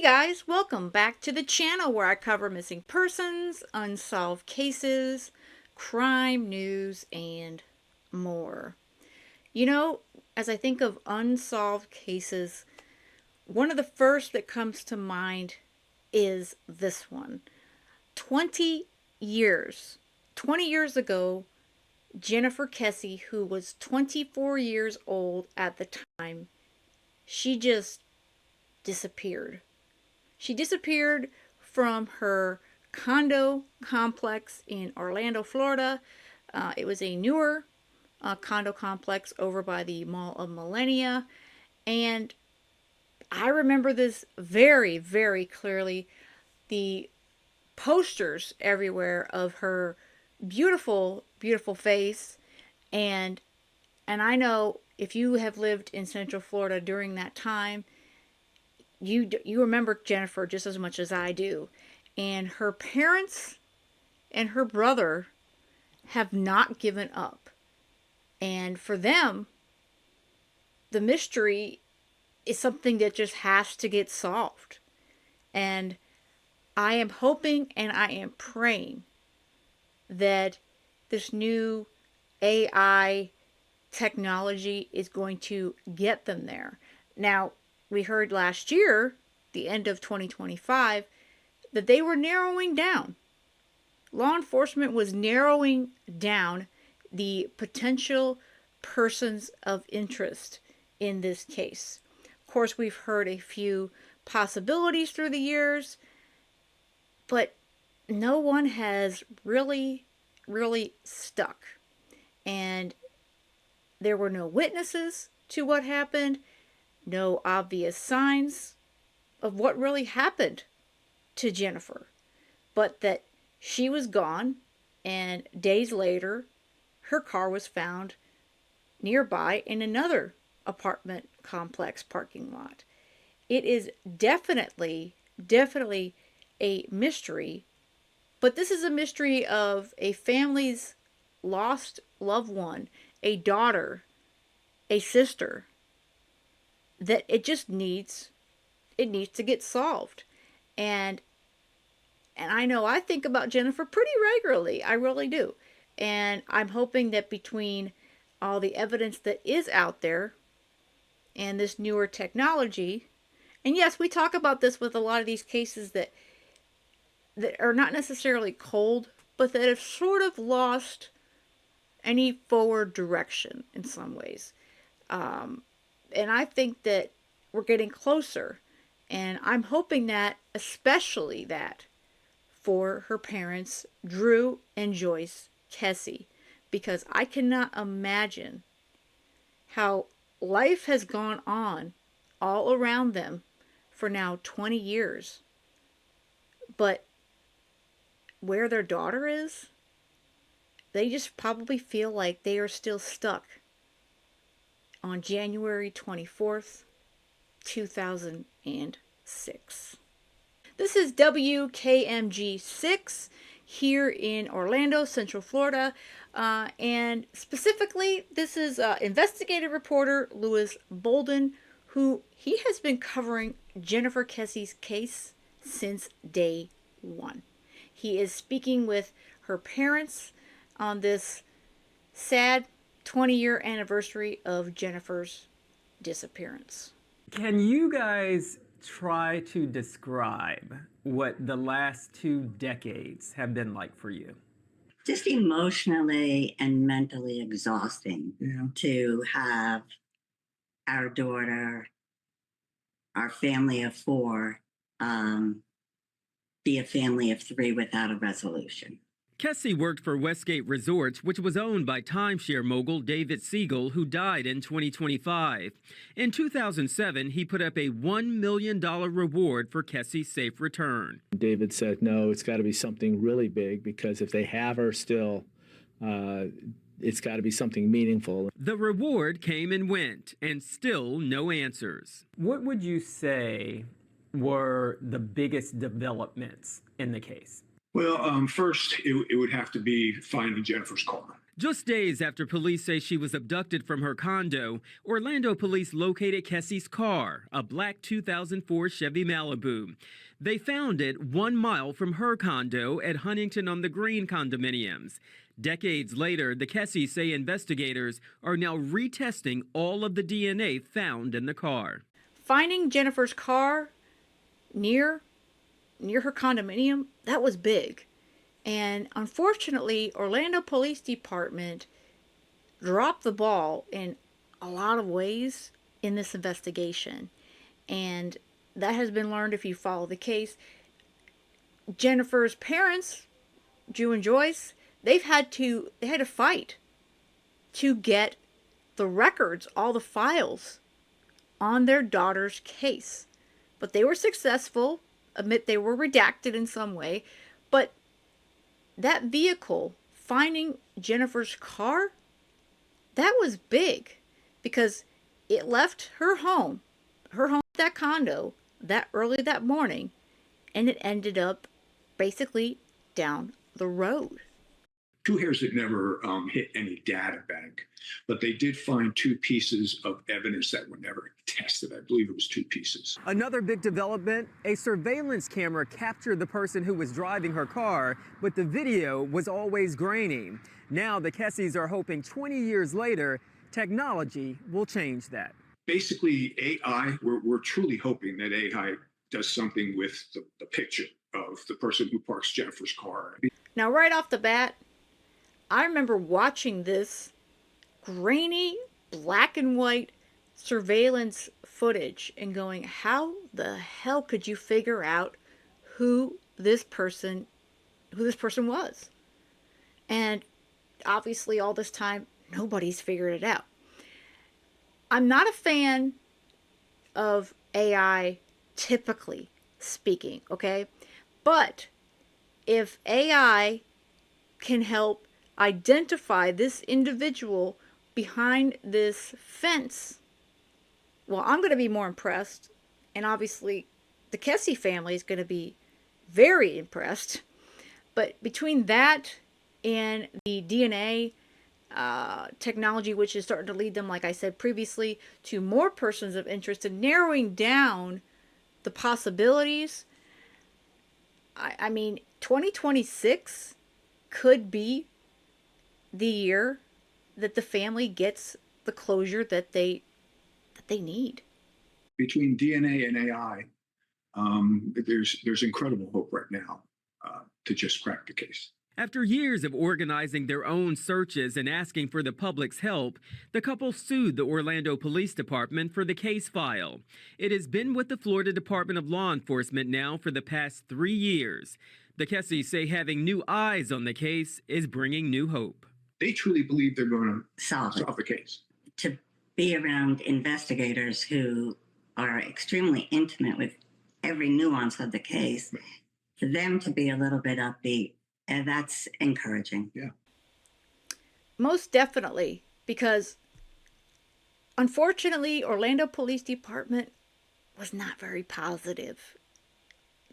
Hey guys, welcome back to the channel where I cover missing persons, unsolved cases, crime news, and more. You know, as I think of unsolved cases, one of the first that comes to mind is this one. 20 years. 20 years ago, Jennifer Kesse, who was 24 years old at the time, she just disappeared. She disappeared from her condo complex in Orlando, Florida. It was a newer condo complex over by the Mall of Millennia. And I remember this very, very clearly. The posters everywhere of her beautiful, beautiful face. And I know if you have lived in Central Florida during that time, you remember Jennifer just as much as I do. And her parents and her brother have not given up. And for them, the mystery is something that just has to get solved. And I am hoping and I am praying that this new AI technology is going to get them there. Now, we heard last year, the end of 2025, that they were narrowing down. Law enforcement was narrowing down the potential persons of interest in this case. Of course, we've heard a few possibilities through the years, but no one has really, really stuck. And there were no witnesses to what happened, no obvious signs of what really happened to Jennifer, but that she was gone, and days later, her car was found nearby in another apartment complex parking lot. It is definitely, definitely a mystery, but this is a mystery of a family's lost loved one, a daughter, a sister, that it needs to get solved. And I know I think about Jennifer pretty regularly. I really do. And I'm hoping that between all the evidence that is out there and this newer technology, and yes, we talk about this with a lot of these cases that are not necessarily cold, but that have sort of lost any forward direction in some ways. And I think that we're getting closer. And I'm hoping that, especially that, for her parents, Drew and Joyce Kesse, because I cannot imagine how life has gone on all around them for now 20 years. But where their daughter is, they just probably feel like they are still stuck on January 24th, 2006. This is WKMG 6 here in Orlando, Central Florida. And specifically, this is investigative reporter Louis Bolden, who he has been covering Jennifer Kesse's case since day one. He is speaking with her parents on this sad 20-year anniversary of Jennifer's disappearance. Can you guys try to describe what the last 2 decades have been like for you? Just emotionally and mentally exhausting to have our daughter, our family of four, be a family of three without a resolution. Kesse worked for Westgate Resorts, which was owned by timeshare mogul David Siegel, who died in 2025. In 2007, he put up a $1 million reward for Kesse's safe return. David said, no, it's got to be something really big, because if they have her still, it's got to be something meaningful. The reward came and went, and still no answers. What would you say were the biggest developments in the case? Well, first, it would have to be finding Jennifer's car. Just days after police say she was abducted from her condo, Orlando police located Kesse's car, a black 2004 Chevy Malibu. They found it 1 mile from her condo at Huntington on the Green condominiums. Decades later, the Kesses say investigators are now retesting all of the DNA found in the car. Finding Jennifer's car near her condominium, that was big. And unfortunately, Orlando Police Department dropped the ball in a lot of ways in this investigation. And that has been learned if you follow the case. Jennifer's parents, Drew and Joyce, they had to fight to get the records, all the files on their daughter's case. But they were successful. Admit they were redacted in some way. But that vehicle, finding Jennifer's car, that was big because it left her home, that condo, that early that morning, and it ended up basically down the road. Two hairs that never hit any data bank, but they did find two pieces of evidence that were never tested. I believe it was two pieces. Another big development, a surveillance camera captured the person who was driving her car, but the video was always grainy. Now the Kesses are hoping 20 years later, technology will change that. Basically, AI, we're truly hoping that AI does something with the picture of the person who parks Jennifer's car. Now, right off the bat, I remember watching this grainy, black and white surveillance footage and going, how the hell could you figure out who this person was? And obviously all this time, nobody's figured it out. I'm not a fan of AI, typically speaking, okay? But if AI can help identify this individual behind this fence, well, I'm going to be more impressed. And obviously, the Kesse family is going to be very impressed. But between that and the DNA technology, which is starting to lead them, like I said previously, to more persons of interest and narrowing down the possibilities, I mean, 2026 could be the year that the family gets the closure that they need. Between DNA and AI, there's incredible hope right now to just crack the case. After years of organizing their own searches and asking for the public's help, the couple sued the Orlando Police Department for the case file. It has been with the Florida Department of Law Enforcement now for the past 3 years. The Kesses say having new eyes on the case is bringing new hope. They truly believe they're going to Solve the case. To be around investigators who are extremely intimate with every nuance of the case, for them to be a little bit upbeat, and that's encouraging. Yeah. Most definitely, because unfortunately, Orlando Police Department was not very positive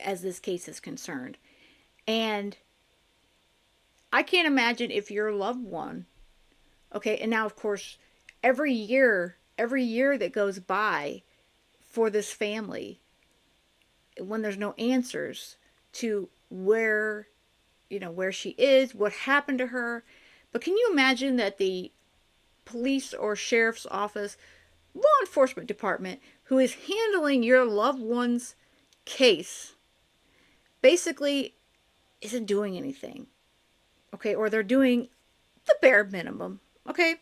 as this case is concerned. And I can't imagine if your loved one, okay, and now of course, every year that goes by for this family, when there's no answers to where she is, what happened to her. But can you imagine that the police or sheriff's office, law enforcement department, who is handling your loved one's case, basically isn't doing anything, okay? Or they're doing the bare minimum, okay?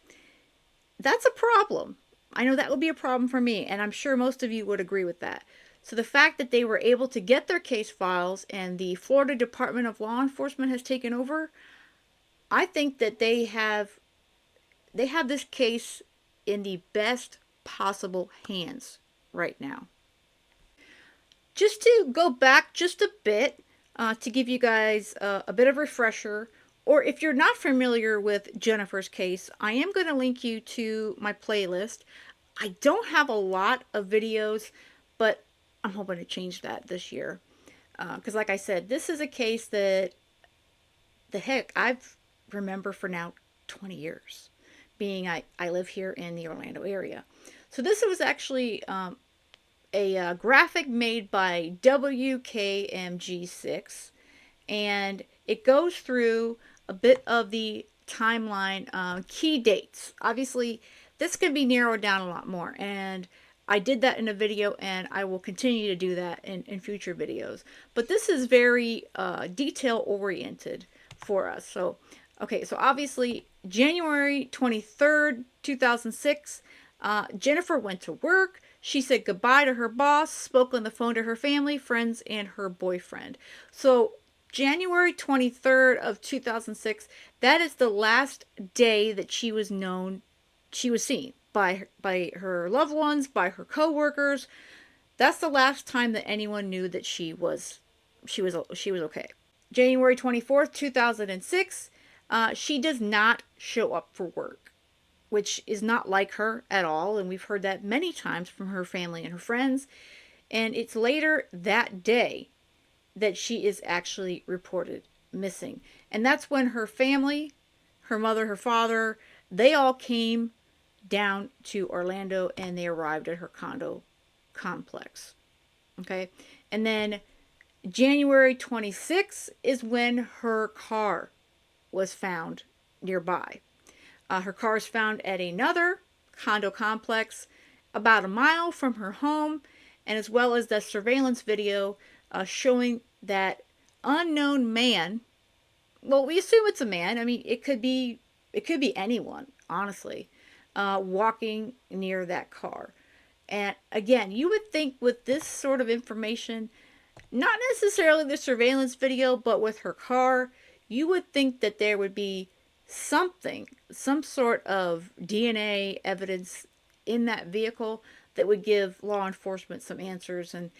That's a problem. I know that would be a problem for me, and I'm sure most of you would agree with that. So the fact that they were able to get their case files and the Florida Department of Law Enforcement has taken over, I think that they have this case in the best possible hands right now. Just to go back just a bit, to give you guys a bit of a refresher, or if you're not familiar with Jennifer's case, I am going to link you to my playlist. I don't have a lot of videos, but I'm hoping to change that this year. Because like I said, this is a case that, I've remember for now 20 years, being I live here in the Orlando area. So this was actually a graphic made by WKMG6, and it goes through a bit of the timeline, key dates. Obviously, this can be narrowed down a lot more, and I did that in a video, and I will continue to do that in future videos. But this is very detail oriented for us. So, okay, so obviously, January 23rd, 2006, Jennifer went to work. She said goodbye to her boss, spoke on the phone to her family, friends, and her boyfriend. So, January 23rd of 2006, that is the last day that she was seen by her loved ones, by her coworkers. That's the last time that anyone knew that she was okay. January 24th, 2006, she does not show up for work, which is not like her at all, and we've heard that many times from her family and her friends. And it's later that day that she is actually reported missing. And that's when her family, her mother, her father, they all came down to Orlando, and they arrived at her condo complex. Okay? And then January 26th is when her car was found nearby. Her car is found at another condo complex about a mile from her home, and as well as the surveillance video showing that unknown man. Well, we assume it's a man. I mean, it could be anyone, honestly, walking near that car. And again, you would think with this sort of information, not necessarily the surveillance video, but with her car, you would think that there would be something, some sort of DNA evidence in that vehicle that would give law enforcement some answers. And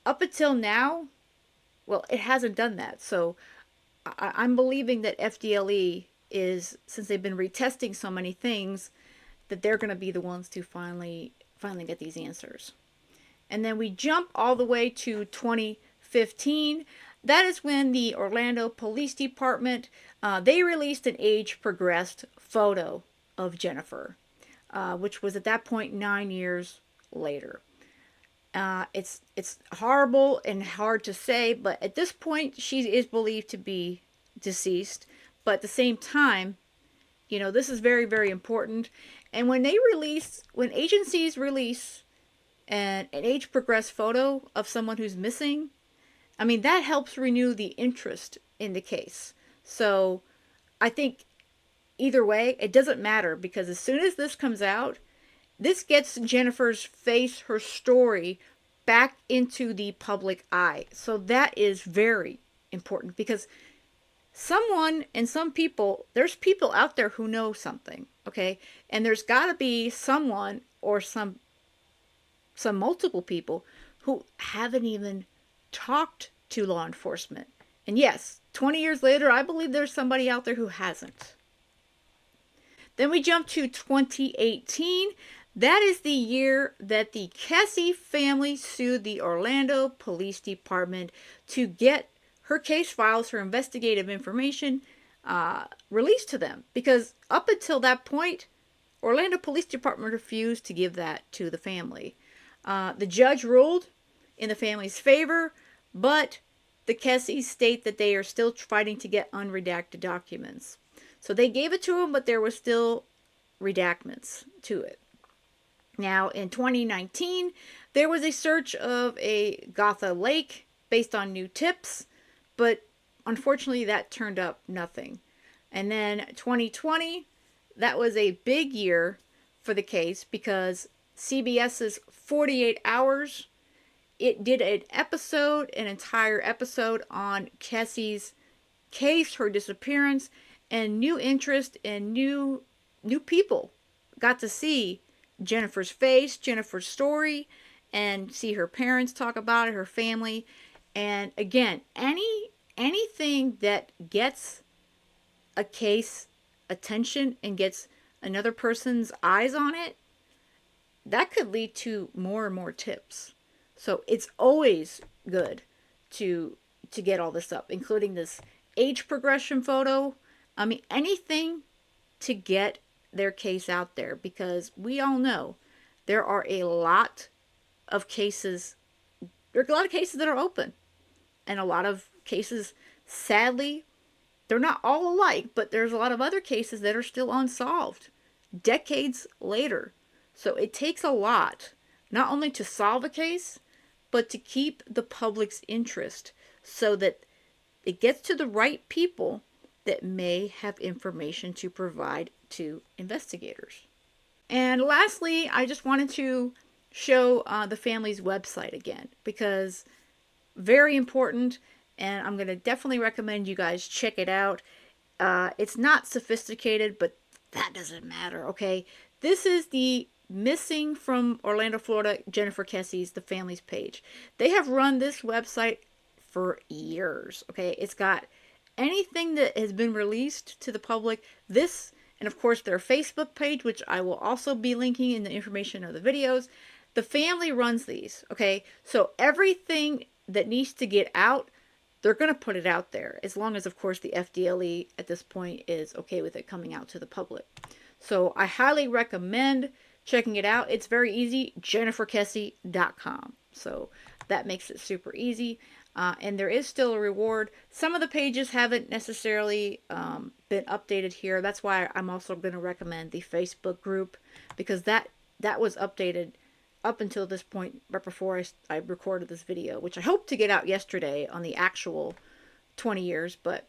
up until now, well, it hasn't done that. So I'm believing that FDLE is, since they've been retesting so many things, that they're going to be the ones to finally get these answers. And then we jump all the way to 2015. That is when the Orlando Police Department, they released an age-progressed photo of Jennifer, which was at that point 9 years later. It's horrible and hard to say, but at this point she is believed to be deceased. But at the same time, this is very, very important. And when agencies release an age-progressed photo of someone who's missing, I mean, that helps renew the interest in the case. So I think either way, it doesn't matter, because as soon as this comes out, this gets Jennifer's face, her story, back into the public eye. So that is very important, because there's people out there who know something, okay? And there's got to be someone or some multiple people who haven't even talked to law enforcement. And yes, 20 years later, I believe there's somebody out there who hasn't. Then we jump to 2018. That is the year that the Kesse family sued the Orlando Police Department to get her case files, her investigative information, released to them. Because up until that point, Orlando Police Department refused to give that to the family. The judge ruled in the family's favor, but the Kesses state that they are still fighting to get unredacted documents. So they gave it to them, but there were still redactments to it. Now, in 2019, there was a search of a Gotha Lake based on new tips, but unfortunately that turned up nothing. And then 2020, that was a big year for the case, because CBS's 48 Hours, it did an entire episode on Kesse's case, her disappearance, and new interest and new people got to see Jennifer's face, Jennifer's story, and see her parents talk about it, her family. And again, anything that gets a case attention and gets another person's eyes on it, that could lead to more and more tips. So it's always good to get all this up, including this age progression photo. I mean, anything to get their case out there, because we all know there are a lot of cases. There are a lot of cases that are open, and a lot of cases, sadly, they're not all alike, but there's a lot of other cases that are still unsolved decades later. So it takes a lot, not only to solve a case, but to keep the public's interest so that it gets to the right people that may have information to provide to investigators. And lastly, I just wanted to show the family's website again, because very important, and I'm going to definitely recommend you guys check it out. It's not sophisticated, but that doesn't matter, okay? This is the Missing from Orlando, Florida, Jennifer Kesse's, the family's page. They have run this website for years, okay? It's got anything that has been released to the public. This, and of course their Facebook page, which I will also be linking in the information of the videos. The family runs these, okay? So everything that needs to get out, they're going to put it out there, as long as, of course, the FDLE at this point is okay with it coming out to the public. So I highly recommend checking it out. It's very easy, jenniferkesse.com. So that makes it super easy. And there is still a reward. Some of the pages haven't necessarily been updated here. That's why I'm also going to recommend the Facebook group, because that was updated up until this point, right before I recorded this video, which I hope to get out yesterday on the actual 20 years, but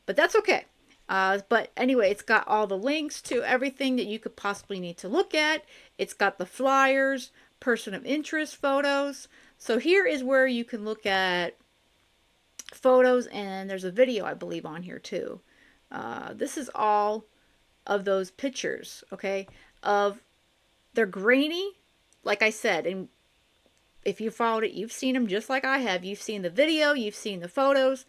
that's okay. But anyway, it's got all the links to everything that you could possibly need to look at. It's got the flyers, person of interest photos. So here is where you can look at photos, and there's a video, I believe, on here too. This is all of those pictures, okay? They're grainy, like I said, and if you followed it, you've seen them just like I have. You've seen the video, you've seen the photos.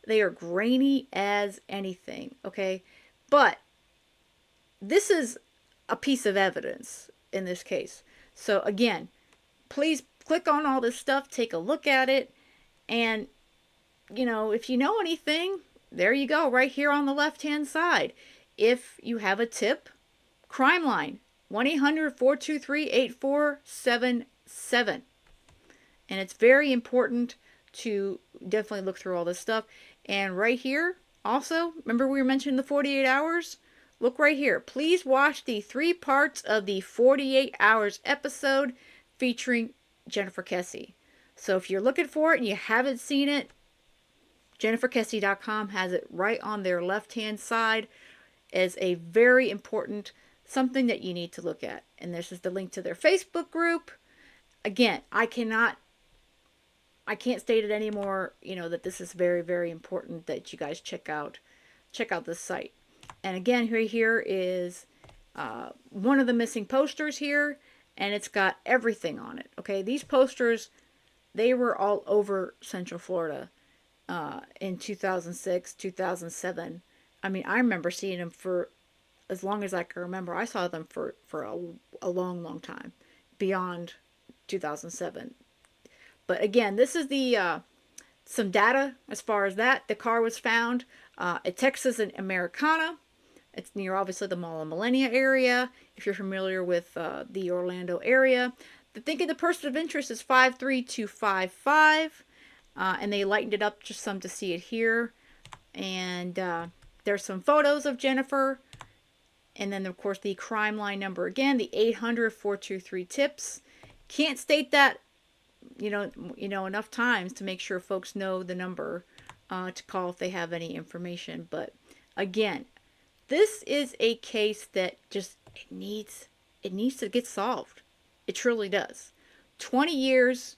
They are grainy as anything, okay? But this is a piece of evidence in this case. So again, please click on all this stuff, take a look at it, and, you know, if you know anything, there you go, right here on the left-hand side. If you have a tip, crime line, 1-800-423-8477. And it's very important to definitely look through all this stuff. And right here, also, remember we were mentioning the 48 hours? Look right here. Please watch the 3 parts of the 48 hours episode featuring Jennifer Kesse. So if you're looking for it and you haven't seen it, jenniferkesse.com has it right on their left-hand side as a very important something that you need to look at. And this is the link to their Facebook group. Again, I can't state it anymore, you know, that this is very, very important that you guys check out this site. And again, here is one of the missing posters here, and it's got everything on it. Okay, these posters, they were all over Central Florida in 2006, 2007. I mean, I remember seeing them for as long as I can remember. I saw them for a long, long time, beyond 2007. But again, this is the some data as far as that. The car was found at Texas and Americana. It's near, obviously, the Mall of Millennia area, if you're familiar with the Orlando area. The thinking the person of interest is 53255, and they lightened it up just some to see it here. And there's some photos of Jennifer. And then, of course, the crime line number again, the 800-423-TIPS. Can't state that, you know, enough times to make sure folks know the number to call if they have any information. But again, this is a case that just it needs to get solved. It truly does. 20 years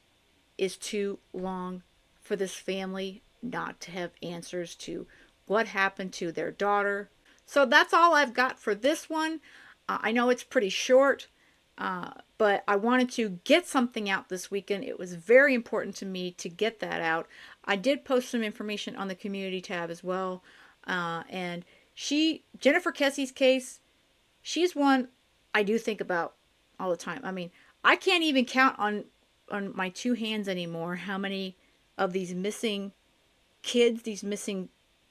is too long for this family not to have answers to what happened to their daughter. So that's all I've got for this one. I know it's pretty short, but I wanted to get something out this weekend. It was very important to me to get that out. I did post some information on the community tab as well. And Jennifer Kesse's case, she's one I do think about all the time. I mean, I can't even count on my 2 hands anymore how many of these missing kids, these missing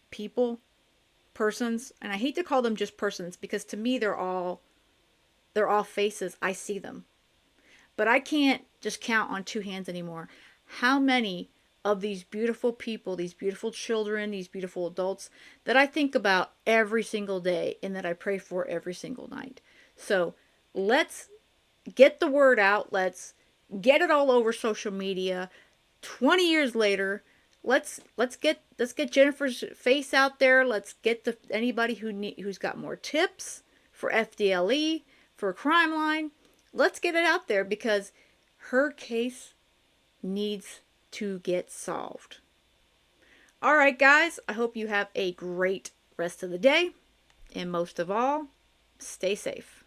people persons, and I hate to call them just persons because to me they're all faces. I see them. But I can't just count on two hands anymore how many of these beautiful people, these beautiful children, these beautiful adults that I think about every single day and that I pray for every single night. So let's get the word out. Let's get it all over social media. 20 years later, let's get Jennifer's face out there. Let's get anybody who's got more tips for FDLE, for Crime Line. Let's get it out there because her case needs to get solved. All right, guys, I hope you have a great rest of the day. And most of all, stay safe.